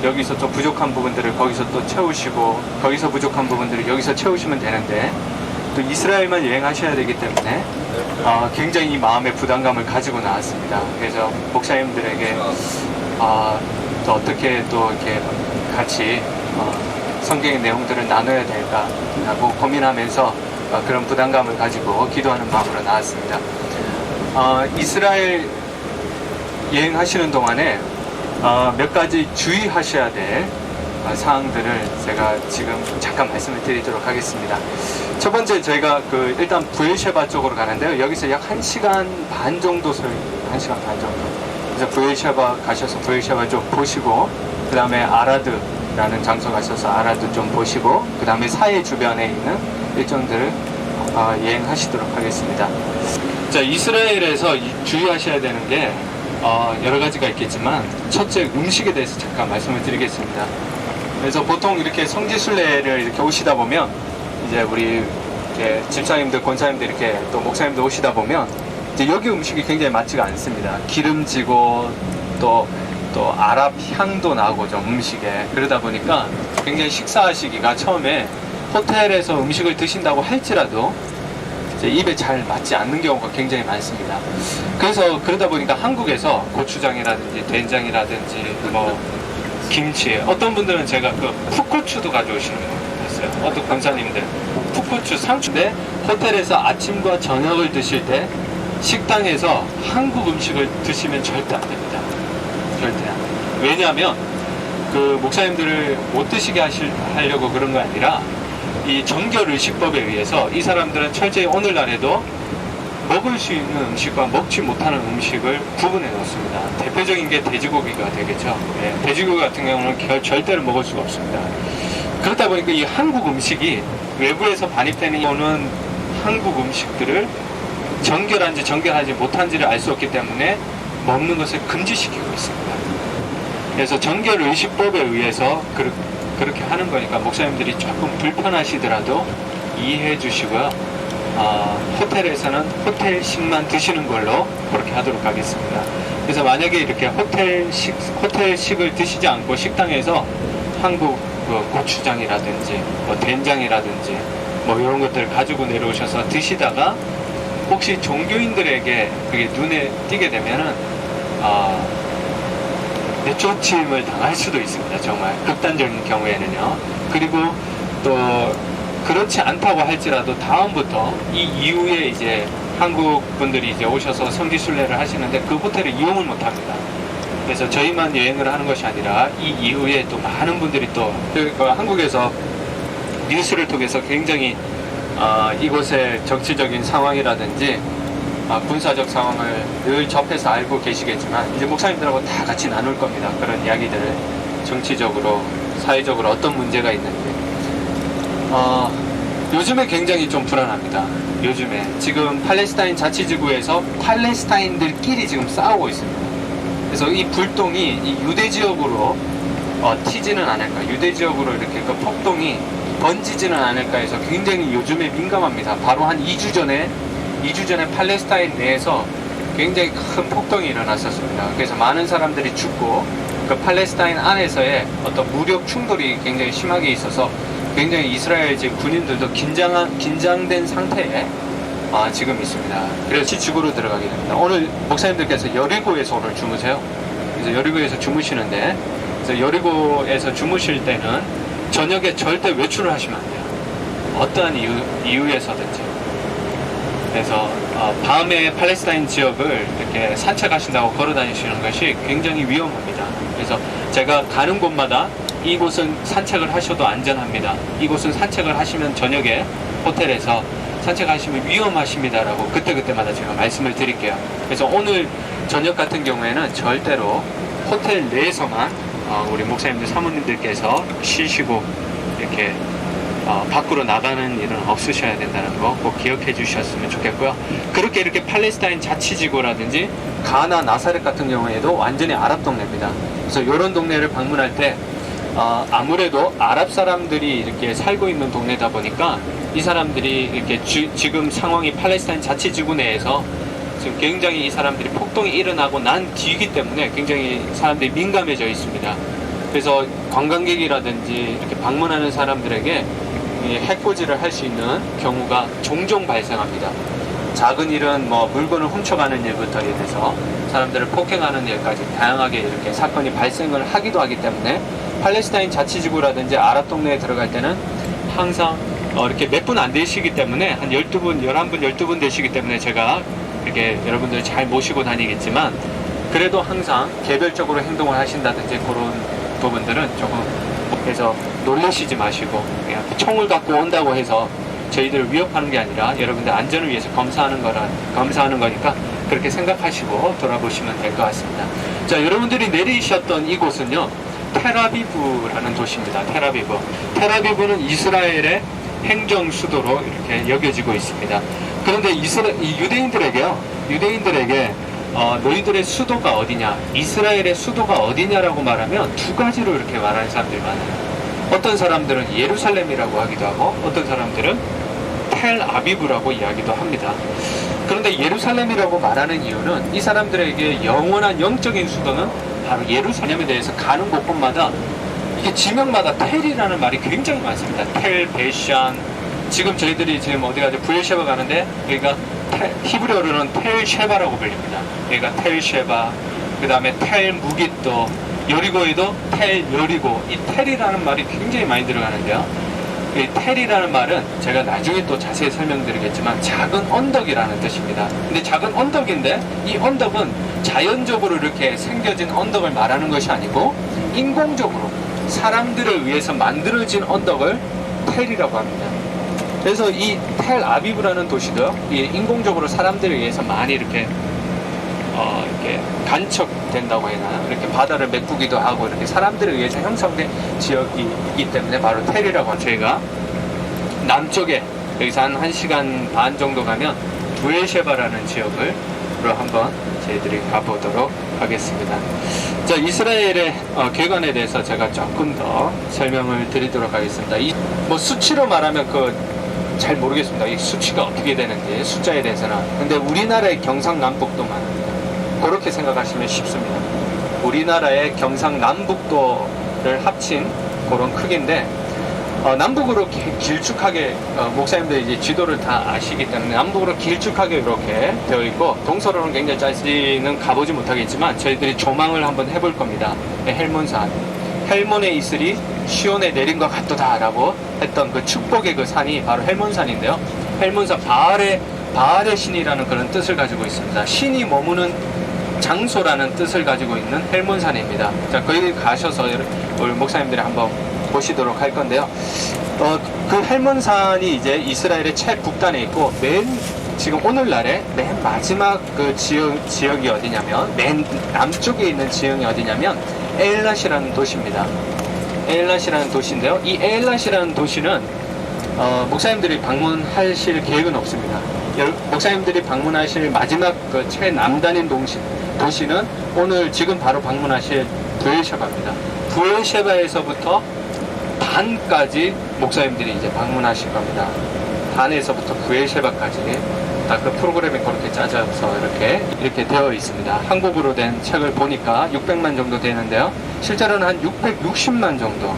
여기서 좀 부족한 부분들을 거기서 또 채우시고 거기서 부족한 부분들을 여기서 채우시면 되는데 또 이스라엘만 여행하셔야 되기 때문에 굉장히 이 마음의 부담감을 가지고 나왔습니다. 그래서 목사님들에게 또 어떻게 또 이렇게 같이 성경의 내용들을 나눠야 될까라고 고민하면서 그런 부담감을 가지고 기도하는 마음으로 나왔습니다. 이스라엘 여행하시는 동안에 몇 가지 주의하셔야 될 사항들을 제가 지금 잠깐 말씀을 드리도록 하겠습니다. 첫 번째, 저희가 일단 부엘셰바 쪽으로 가는데요. 여기서 약 1시간 반 정도 소요입니다. 1시간 반 정도. 그래서 부엘셰바 가셔서 부엘셰바 좀 보시고, 그 다음에 아라드라는 장소 가셔서 아라드 좀 보시고, 그 다음에 사해 주변에 있는 일정들을 여행하시도록 하겠습니다. 자, 이스라엘에서 주의하셔야 되는 게 여러 가지가 있겠지만, 첫째, 음식에 대해서 잠깐 말씀을 드리겠습니다. 그래서 보통 이렇게 성지순례를 이렇게 오시다 보면, 이제 우리 이렇게 집사님들, 권사님들 이렇게 또 목사님들 오시다 보면, 이제 여기 음식이 굉장히 맞지가 않습니다. 기름지고 또 아랍 향도 나고 좀 음식에. 그러다 보니까 굉장히 식사하시기가 처음에 호텔에서 음식을 드신다고 할지라도 이제 입에 잘 맞지 않는 경우가 굉장히 많습니다. 그래서 그러다 보니까 한국에서 고추장이라든지 된장이라든지 뭐 김치, 어떤 분들은 제가 풋고추도 가져오시는 거 있어요. 어떤 권사님들 풋고추 상추인데 호텔에서 아침과 저녁을 드실 때 식당에서 한국 음식을 드시면 절대 안 됩니다. 절대 안 돼요. 왜냐하면 목사님들을 못 드시게 하려고 그런 거 아니라 이 정결의식법에 의해서 이 사람들은 철저히 오늘날에도 먹을 수 있는 음식과 먹지 못하는 음식을 구분해 놓습니다. 대표적인 게 돼지고기가 되겠죠. 네, 돼지고기 같은 경우는 절대로 먹을 수가 없습니다. 그렇다 보니까 이 한국 음식이 외부에서 반입되는 오는 한국 음식들을 정결한지 정결하지 못한지를 알 수 없기 때문에 먹는 것을 금지시키고 있습니다. 그래서 정결의식법에 의해서 그렇게 하는 거니까 목사님들이 조금 불편하시더라도 이해해 주시고요. 호텔에서는 호텔식만 드시는 걸로 그렇게 하도록 하겠습니다. 그래서 만약에 이렇게 호텔식을 드시지 않고 식당에서 한국 고추장이라든지 뭐 된장이라든지 뭐 이런 것들을 가지고 내려오셔서 드시다가 혹시 종교인들에게 그게 눈에 띄게 되면은 내쫓임을 당할 수도 있습니다. 정말 극단적인 경우에는요. 그리고 또 그렇지 않다고 할지라도 다음부터 이 이후에 이제 한국 분들이 이제 오셔서 성지순례를 하시는데 그 호텔을 이용을 못 합니다. 그래서 저희만 여행을 하는 것이 아니라 이 이후에 또 많은 분들이 또 한국에서 뉴스를 통해서 굉장히 이곳의 정치적인 상황이라든지 군사적 상황을 늘 접해서 알고 계시겠지만 이제 목사님들하고 다 같이 나눌 겁니다. 그런 이야기들을 정치적으로 사회적으로 어떤 문제가 있는지 요즘에 굉장히 좀 불안합니다. 요즘에 지금 팔레스타인 자치지구에서 팔레스타인들끼리 지금 싸우고 있습니다. 그래서 이 불똥이 이 유대 지역으로 튀지는 않을까, 유대 지역으로 이렇게 그 폭동이 번지지는 않을까 해서 굉장히 요즘에 민감합니다. 바로 한 2주 전에 팔레스타인 내에서 굉장히 큰 폭동이 일어났었습니다. 그래서 많은 사람들이 죽고 그 팔레스타인 안에서의 어떤 무력 충돌이 굉장히 심하게 있어서 굉장히 이스라엘 지금 군인들도 긴장된 상태에 지금 있습니다. 그래서 지구로 들어가게 됩니다. 오늘 목사님들께서 여리고에서 오늘 주무세요. 그래서 여리고에서 주무시는데, 그래서 여리고에서 주무실 때는 저녁에 절대 외출을 하시면 안 돼요. 어떠한 이유에서든지. 그래서 밤에 팔레스타인 지역을 이렇게 산책하신다고 걸어 다니시는 것이 굉장히 위험합니다. 그래서 제가 가는 곳마다 이곳은 산책을 하셔도 안전합니다. 이곳은 산책을 하시면 저녁에 호텔에서 산책하시면 위험하십니다라고 그때그때마다 제가 말씀을 드릴게요. 그래서 오늘 저녁 같은 경우에는 절대로 호텔 내에서만 우리 목사님들 사모님들께서 쉬시고 이렇게 밖으로 나가는 일은 없으셔야 된다는 거 꼭 기억해 주셨으면 좋겠고요. 그렇게 이렇게 팔레스타인 자치지구라든지 가나 나사렛 같은 경우에도 완전히 아랍 동네입니다. 그래서 이런 동네를 방문할 때 아무래도 아랍 사람들이 이렇게 살고 있는 동네다 보니까 이 사람들이 이렇게 지금 상황이 팔레스타인 자치지구 내에서 지금 굉장히 이 사람들이 폭동이 일어나고 난 뒤이기 때문에 굉장히 사람들이 민감해져 있습니다. 그래서 관광객이라든지 이렇게 방문하는 사람들에게 이 해코지를 할 수 있는 경우가 종종 발생합니다. 작은 일은 뭐 물건을 훔쳐가는 일부터 해서 사람들을 폭행하는 일까지 다양하게 이렇게 사건이 발생을 하기도 하기 때문에 팔레스타인 자치지구라든지 아랍 동네에 들어갈 때는 항상 이렇게 몇 분 안 되시기 때문에 한 12분, 11분, 12분 되시기 때문에 제가 이렇게 여러분들 잘 모시고 다니겠지만 그래도 항상 개별적으로 행동을 하신다든지 그런 부분들은 조금 해서 놀라시지 마시고 그냥 총을 갖고 온다고 해서 저희들을 위협하는 게 아니라 여러분들 안전을 위해서 검사하는 거니까 그렇게 생각하시고 돌아보시면 될 것 같습니다. 자, 여러분들이 내리셨던 이곳은요, 텔아비브라는 도시입니다. 텔아비브는 이스라엘의 행정 수도로 이렇게 여겨지고 있습니다. 그런데 이 유대인들에게 너희들의 수도가 어디냐, 이스라엘의 수도가 어디냐라고 말하면 두 가지로 이렇게 말하는 사람들이 많아요. 어떤 사람들은 예루살렘이라고 하기도 하고 어떤 사람들은 텔아비브라고 이야기도 합니다. 그런데 예루살렘이라고 말하는 이유는 이 사람들에게 영원한 영적인 수도는 바로 예루살렘에 대해서 가는 곳곳마다 이게 지명마다 텔이라는 말이 굉장히 많습니다. 텔, 베시안, 지금 저희들이 지금 어디 가죠? 부엘셰바 가는데 여기가 히브리어로는 텔쉐바라고 불립니다. 여기가 텔쉐바, 그 다음에 텔 무깃도, 여리고에도 텔 여리고, 이 텔이라는 말이 굉장히 많이 들어가는데요. 이 텔이라는 말은 제가 나중에 또 자세히 설명드리겠지만 작은 언덕이라는 뜻입니다. 근데 작은 언덕인데 이 언덕은 자연적으로 이렇게 생겨진 언덕을 말하는 것이 아니고 인공적으로 사람들을 위해서 만들어진 언덕을 텔이라고 합니다. 그래서 이 텔아비브라는 도시도 이 인공적으로 사람들을 위해서 많이 이렇게 간척된다고 해나 이렇게 바다를 메꾸기도 하고 이렇게 사람들을 위해서 형성된 지역이기 때문에 바로 텔이라고. 저희가 남쪽에 여기서 한 1시간 반 정도 가면 부엘셰바라는 지역으로 한번 저희들이 가보도록 하겠습니다. 자, 이스라엘의 개관에 대해서 제가 조금 더 설명을 드리도록 하겠습니다. 뭐 수치로 말하면 잘 모르겠습니다. 이 수치가 어떻게 되는지 숫자에 대해서는. 근데 우리나라의 경상남북도만 그렇게 생각하시면 쉽습니다. 우리나라의 경상남북도를 합친 그런 크기인데 남북으로 길쭉하게 목사님들 이제 지도를 다 아시기 때문에 남북으로 길쭉하게 이렇게 되어 있고 동서로는 굉장히 짧지는 가보지 못하겠지만 저희들이 조망을 한번 해볼 겁니다. 헬몬산, 헬몬에 있으리 시온에 내린 것 같도다 라고 했던 그 축복의 그 산이 바로 헬몬산인데요. 헬몬산, 바알의 신이라는 그런 뜻을 가지고 있습니다. 신이 머무는 장소라는 뜻을 가지고 있는 헬몬산입니다. 자, 거기 가셔서 우리 목사님들이 한번 보시도록 할 건데요. 그 헬몬산이 이제 이스라엘의 최북단에 있고 지금 오늘날의 맨 마지막 그 지역이 어디냐면 맨 남쪽에 있는 지역이 어디냐면 에일랏이라는 도시입니다. 에일랏이라는 도시인데요. 이 에일랏이라는 도시는 목사님들이 방문하실 계획은 없습니다. 목사님들이 방문하실 마지막 그 최남단인 도시는 오늘 지금 바로 방문하실 부엘셰바입니다. 부엘셰바에서부터 단까지 목사님들이 이제 방문하실 겁니다. 단에서부터 부엘셰바까지 딱 그 프로그램이 그렇게 짜져서 이렇게 되어 있습니다. 한국어로 된 책을 보니까 600만 정도 되는데요. 실제로는 한 660만 정도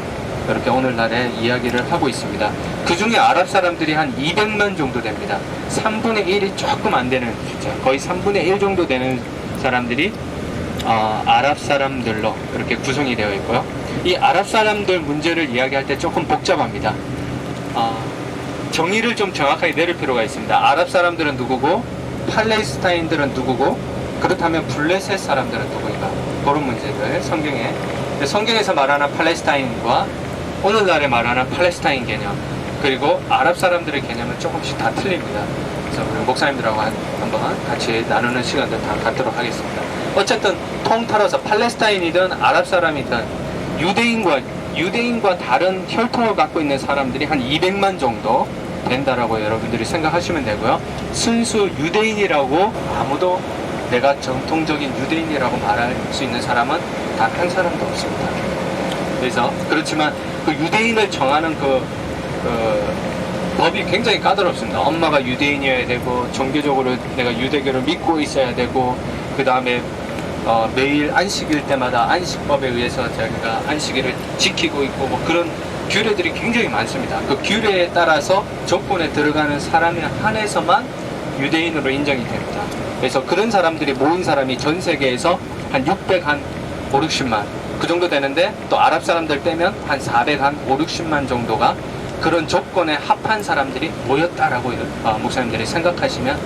이렇게 오늘날의 이야기를 하고 있습니다. 그 중에 아랍 사람들이 한 200만 정도 됩니다. 3분의 1이 조금 안 되는 숫자, 거의 3분의 1 정도 되는 사람들이 아랍 사람들로 이렇게 구성이 되어 있고요. 이 아랍 사람들 문제를 이야기할 때 조금 복잡합니다. 정의를 좀 정확하게 내릴 필요가 있습니다. 아랍 사람들은 누구고 팔레스타인들은 누구고 그렇다면 블레셋 사람들은 누구인가, 그런 문제들 성경에서 말하는 팔레스타인과 오늘날에 말하는 팔레스타인 개념 그리고 아랍 사람들의 개념은 조금씩 다 틀립니다. 그래서 우리 목사님들하고 한번 같이 나누는 시간들 다 갖도록 하겠습니다. 어쨌든 통틀어서 팔레스타인이든 아랍 사람이든 유대인과 다른 혈통을 갖고 있는 사람들이 한 200만 정도 된다라고 여러분들이 생각하시면 되고요. 순수 유대인이라고 아무도 내가 정통적인 유대인이라고 말할 수 있는 사람은 단 한 사람도 없습니다. 그래서 그렇지만 그 유대인을 정하는 그 법이 굉장히 까다롭습니다. 엄마가 유대인이어야 되고 종교적으로 내가 유대교를 믿고 있어야 되고 그 다음에 매일 안식일 때마다 안식법에 의해서 저희가 안식일을 지키고 있고 뭐 그런 규례들이 굉장히 많습니다. 그 규례에 따라서 조건에 들어가는 사람에 한해서만 유대인으로 인정이 됩니다. 그래서 그런 사람들이 모인 사람이 전 세계에서 한 600, 한 5, 60만 그 정도 되는데, 또 아랍 사람들 빼면 한 400, 한 5, 60만 정도가 그런 조건에 합한 사람들이 모였다라고 목사님들이 생각하시면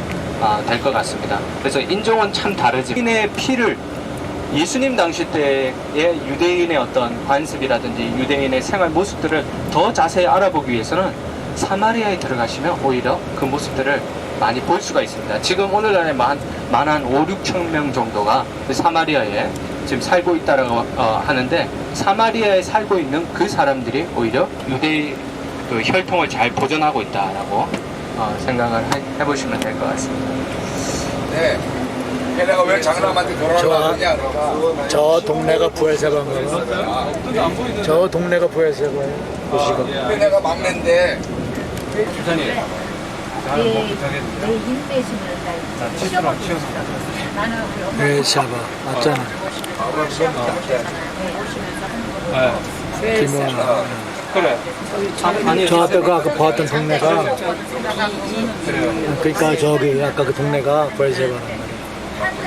될 것 같습니다. 그래서 인종은 참 다르지. 유대인의 피를, 예수님 당시 때의 유대인의 어떤 관습이라든지 유대인의 생활 모습들을 더 자세히 알아보기 위해서는 사마리아에 들어가시면 오히려 그 모습들을 많이 볼 수가 있습니다. 지금 오늘날에 만 한 5, 6천 명 정도가 사마리아에 지금 살고 있다라고 하는데, 사마리아에 살고 있는 그 사람들이 오히려 유대의 그 혈통을 잘 보존하고 있다라고 생각을 해보시면 될 것 같습니다. 네. 걔네가 왜 장남한테 돌아가느냐? 저 동네가 부엘세바인가요? 저 동네가 부엘세바예요. 보시고. 걔네가 막내인데 부엘세바 맞잖아. 김호아. 그래. 아니, 저 앞에 그 아까 보았던 동네가, 그러니까 저기 아까 그 동네가 부엘세바라는 말이에요.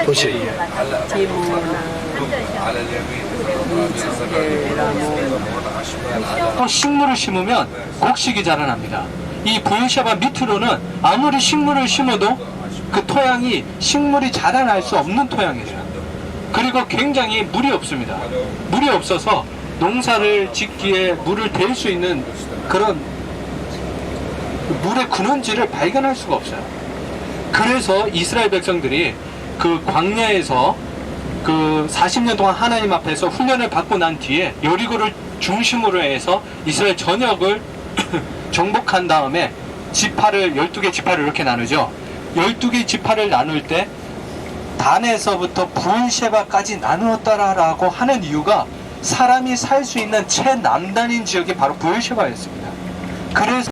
도시. 또 식물을 심으면 곡식이 자라납니다. 이 부엘세바 밑으로는 아무리 식물을 심어도 그 토양이 식물이 자라날 수 없는 토양이에요. 그리고 굉장히 물이 없습니다. 물이 없어서 농사를 짓기에 물을 댈 수 있는 그런 물의 근원지를 발견할 수가 없어요. 그래서 이스라엘 백성들이 그 광야에서 그 40년 동안 하나님 앞에서 훈련을 받고 난 뒤에 여리고를 중심으로 해서 이스라엘 전역을 정복한 다음에 지파를 12개 지파를 이렇게 나누죠. 12개 지파를 나눌 때 단에서부터 부엘세바까지 나누었다라고 하는 이유가 사람이 살 수 있는 최남단인 지역이 바로 부엘세바였습니다. 그래서